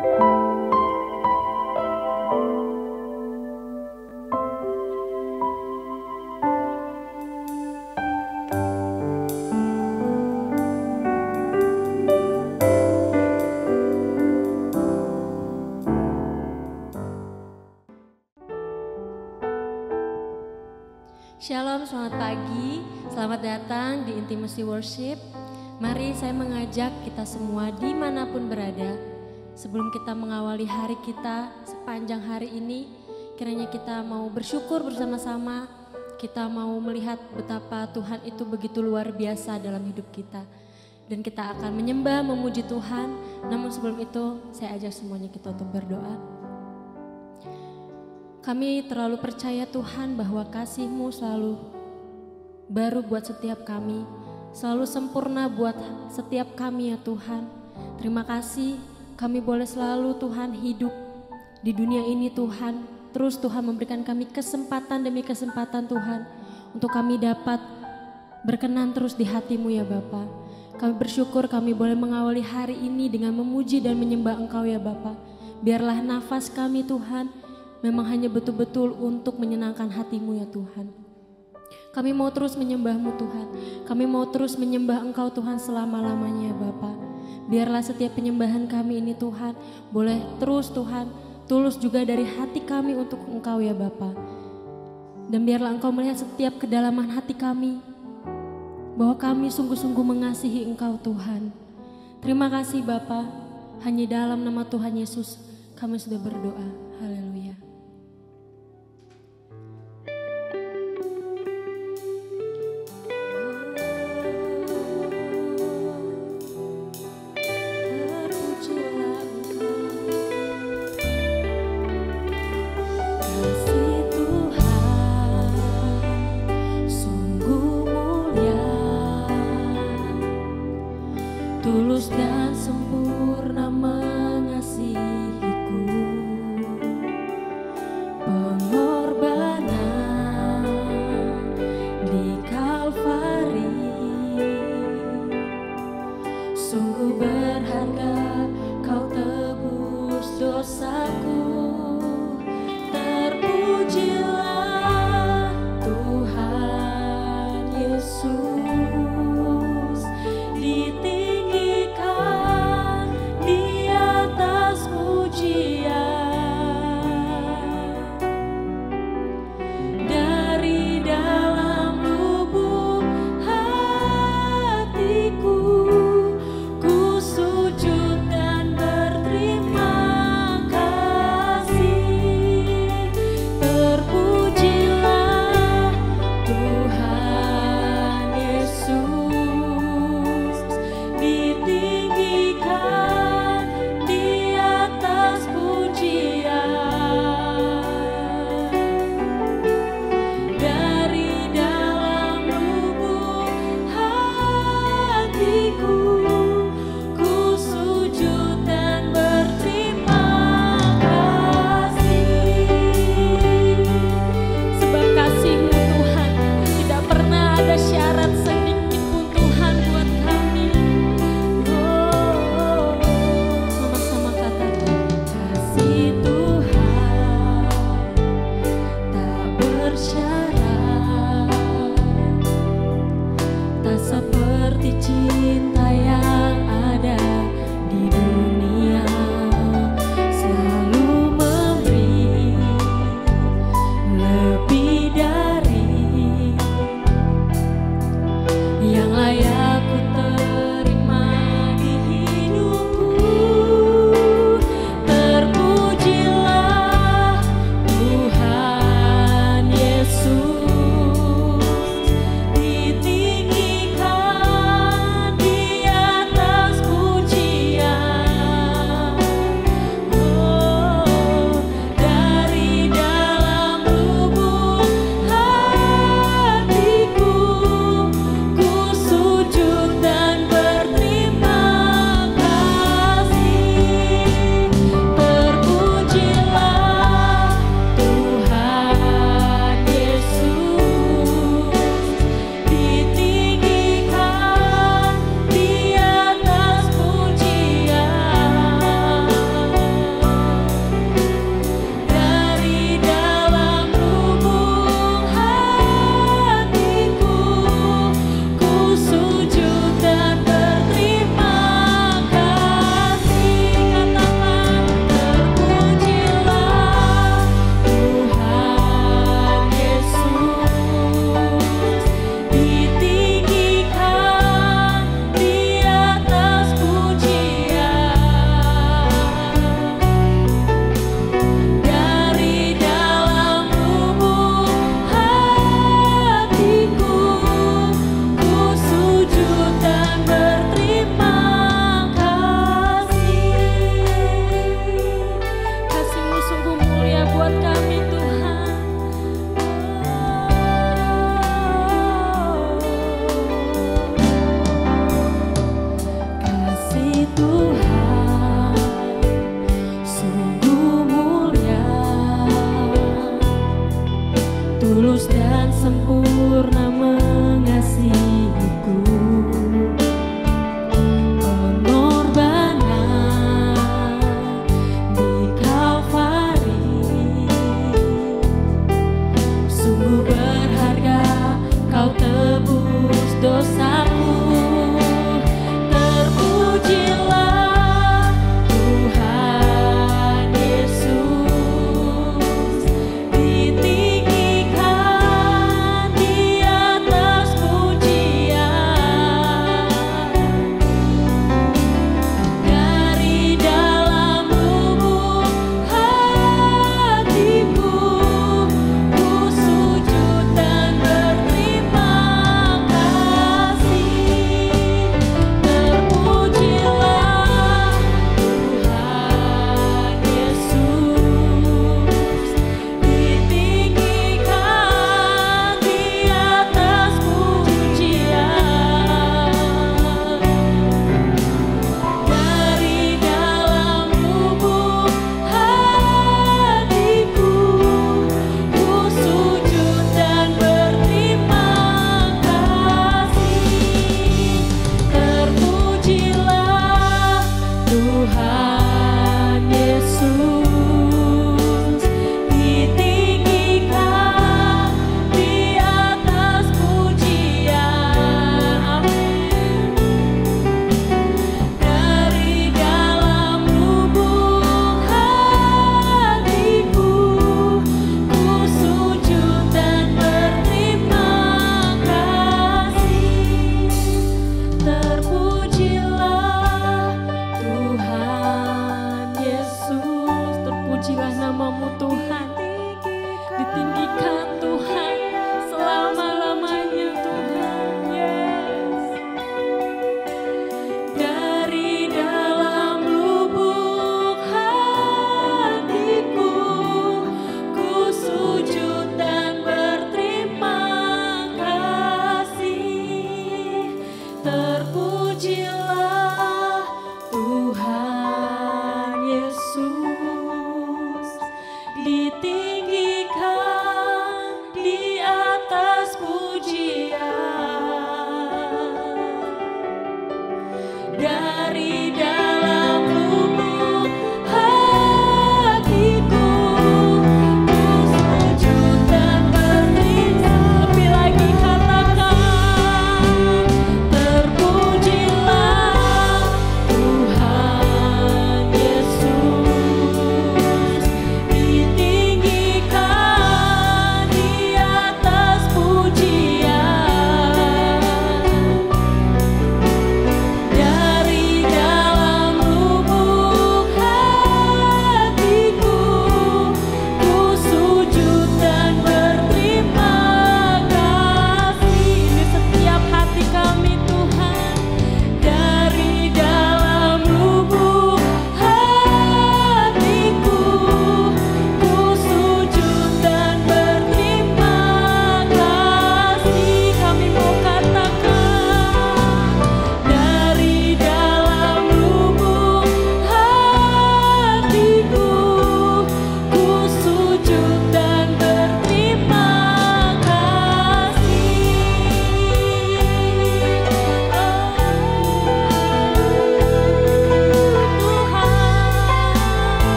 Shalom, selamat pagi, selamat datang di Intimacy Worship. Mari saya mengajak kita semua dimanapun berada, sebelum kita mengawali hari kita sepanjang hari ini, kiranya kita mau bersyukur bersama-sama, kita mau melihat betapa Tuhan itu begitu luar biasa dalam hidup kita. Dan kita akan menyembah, memuji Tuhan, namun sebelum itu saya ajak semuanya kita untuk berdoa. Kami terlalu percaya Tuhan bahwa kasih-Mu selalu baru buat setiap kami, selalu sempurna buat setiap kami ya Tuhan. Terima kasih kami boleh selalu Tuhan hidup di dunia ini Tuhan. Terus Tuhan memberikan kami kesempatan demi kesempatan Tuhan untuk kami dapat berkenan terus di hati-Mu ya Bapa. Kami bersyukur kami boleh mengawali hari ini dengan memuji dan menyembah Engkau ya Bapa. Biarlah nafas kami Tuhan memang hanya betul-betul untuk menyenangkan hati-Mu ya Tuhan. Kami mau terus menyembah-Mu Tuhan. Kami mau terus menyembah Engkau Tuhan selama-lamanya ya Bapa. Biarlah setiap penyembahan kami ini Tuhan boleh terus Tuhan tulus juga dari hati kami untuk Engkau ya Bapa. Dan biarlah Engkau melihat setiap kedalaman hati kami, bahwa kami sungguh-sungguh mengasihi Engkau Tuhan. Terima kasih Bapa. Hanya dalam nama Tuhan Yesus kami sudah berdoa. Haleluya. Tulus dan sempurna mengasihiku,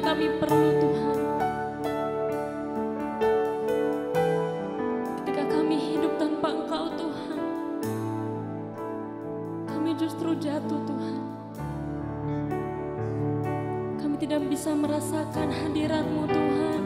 kami perlu Tuhan. Ketika kami hidup tanpa Engkau Tuhan, kami justru jatuh Tuhan. Kami tidak bisa merasakan hadirat-Mu Tuhan.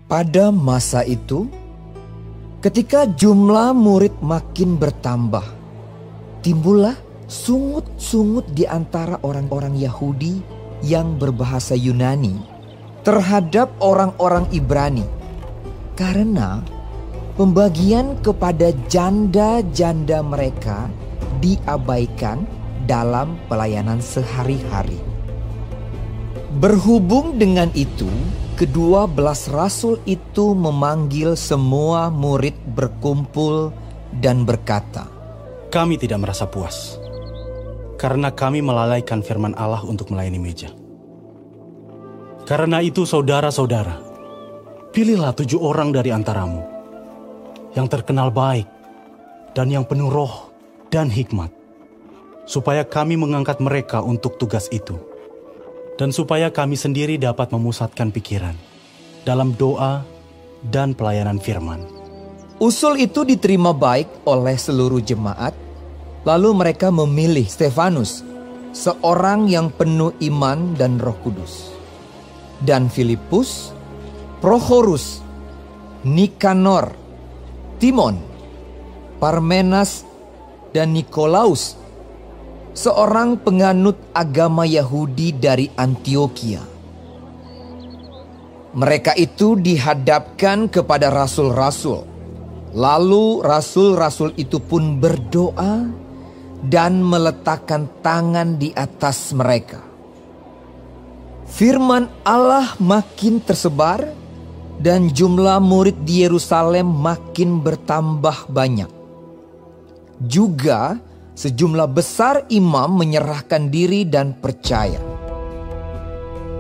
Pada masa itu, ketika jumlah murid makin bertambah, timbullah sungut-sungut di antara orang-orang Yahudi yang berbahasa Yunani terhadap orang-orang Ibrani, karena pembagian kepada janda-janda mereka diabaikan dalam pelayanan sehari-hari. Berhubung dengan itu, kedua-belas rasul itu memanggil semua murid berkumpul dan berkata, "Kami tidak merasa puas, karena kami melalaikan firman Allah untuk melayani meja. Karena itu saudara-saudara, pilihlah 7 orang dari antaramu, yang terkenal baik dan yang penuh roh dan hikmat, supaya kami mengangkat mereka untuk tugas itu. Dan supaya kami sendiri dapat memusatkan pikiran dalam doa dan pelayanan firman." Usul itu diterima baik oleh seluruh jemaat. Lalu mereka memilih Stefanus, seorang yang penuh iman dan Roh Kudus, dan Filipus, Prochorus, Nikanor, Timon, Parmenas, dan Nikolaus, seorang penganut agama Yahudi dari Antioquia. Mereka itu dihadapkan kepada rasul-rasul. Lalu rasul-rasul itu pun berdoa dan meletakkan tangan di atas mereka. Firman Allah makin tersebar dan jumlah murid di Yerusalem makin bertambah banyak. Juga sejumlah besar imam menyerahkan diri dan percaya.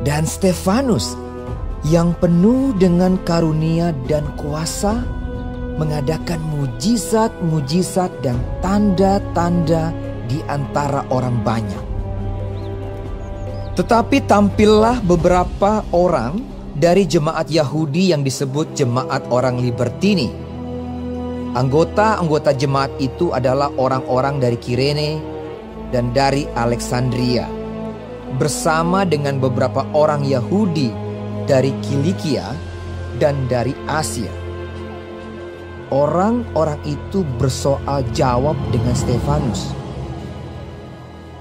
Dan Stefanus yang penuh dengan karunia dan kuasa mengadakan mujizat-mujizat dan tanda-tanda di antara orang banyak. Tetapi tampillah beberapa orang dari jemaat Yahudi yang disebut jemaat orang Libertini. Anggota-anggota jemaat itu adalah orang-orang dari Kirene dan dari Alexandria, bersama dengan beberapa orang Yahudi dari Kilikia dan dari Asia. Orang-orang itu bersoal jawab dengan Stefanus.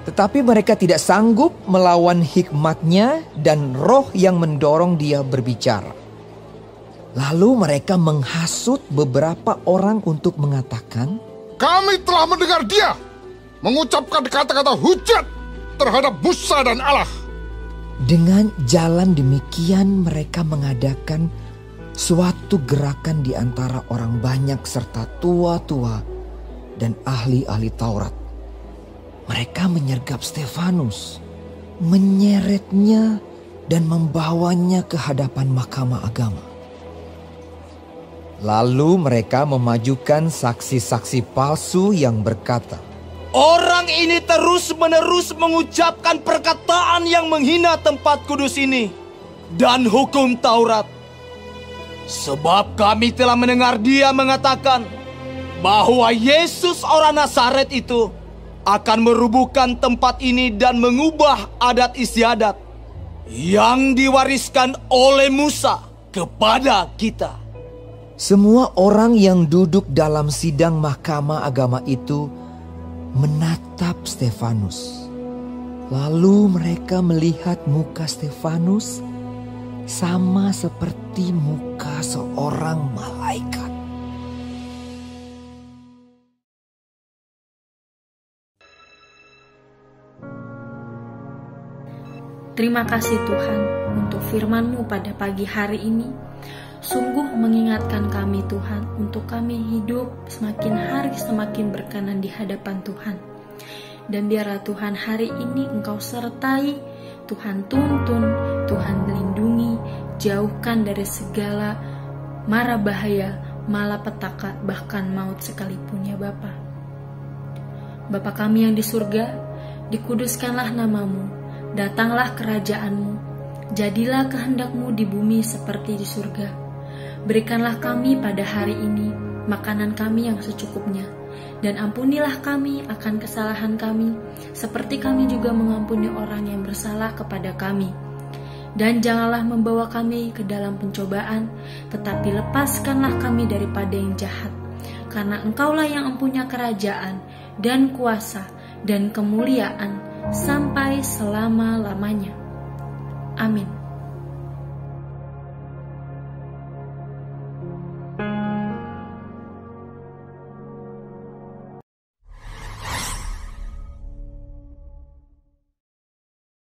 Tetapi mereka tidak sanggup melawan hikmatnya dan roh yang mendorong dia berbicara. Lalu mereka menghasut beberapa orang untuk mengatakan, "Kami telah mendengar dia mengucapkan kata-kata hujat terhadap Musa dan Allah." Dengan jalan demikian mereka mengadakan suatu gerakan di antara orang banyak serta tua-tua dan ahli-ahli Taurat. Mereka menyergap Stefanus, menyeretnya dan membawanya ke hadapan mahkamah agama. Lalu mereka memajukan saksi-saksi palsu yang berkata, "Orang ini terus-menerus mengucapkan perkataan yang menghina tempat kudus ini dan hukum Taurat. Sebab kami telah mendengar dia mengatakan bahwa Yesus orang Nazaret itu akan merubuhkan tempat ini dan mengubah adat istiadat yang diwariskan oleh Musa kepada kita." Semua orang yang duduk dalam sidang mahkamah agama itu menatap Stefanus. Lalu mereka melihat muka Stefanus sama seperti muka seorang malaikat. Terima kasih Tuhan untuk firman-Mu pada pagi hari ini. Sungguh mengingatkan kami Tuhan untuk kami hidup semakin hari semakin berkenan di hadapan Tuhan. Dan biarlah Tuhan hari ini Engkau sertai, Tuhan tuntun, Tuhan lindungi, jauhkan dari segala mara bahaya, malapetaka, bahkan maut sekalipun ya Bapa. Bapa kami yang di surga, dikuduskanlah nama-Mu, datanglah kerajaan-Mu, jadilah kehendak-Mu di bumi seperti di surga. Berikanlah kami pada hari ini makanan kami yang secukupnya, dan ampunilah kami akan kesalahan kami, seperti kami juga mengampuni orang yang bersalah kepada kami. Dan janganlah membawa kami ke dalam pencobaan, tetapi lepaskanlah kami daripada yang jahat. Karena Engkaulah yang mempunyai kerajaan dan kuasa dan kemuliaan sampai selama-lamanya. Amin.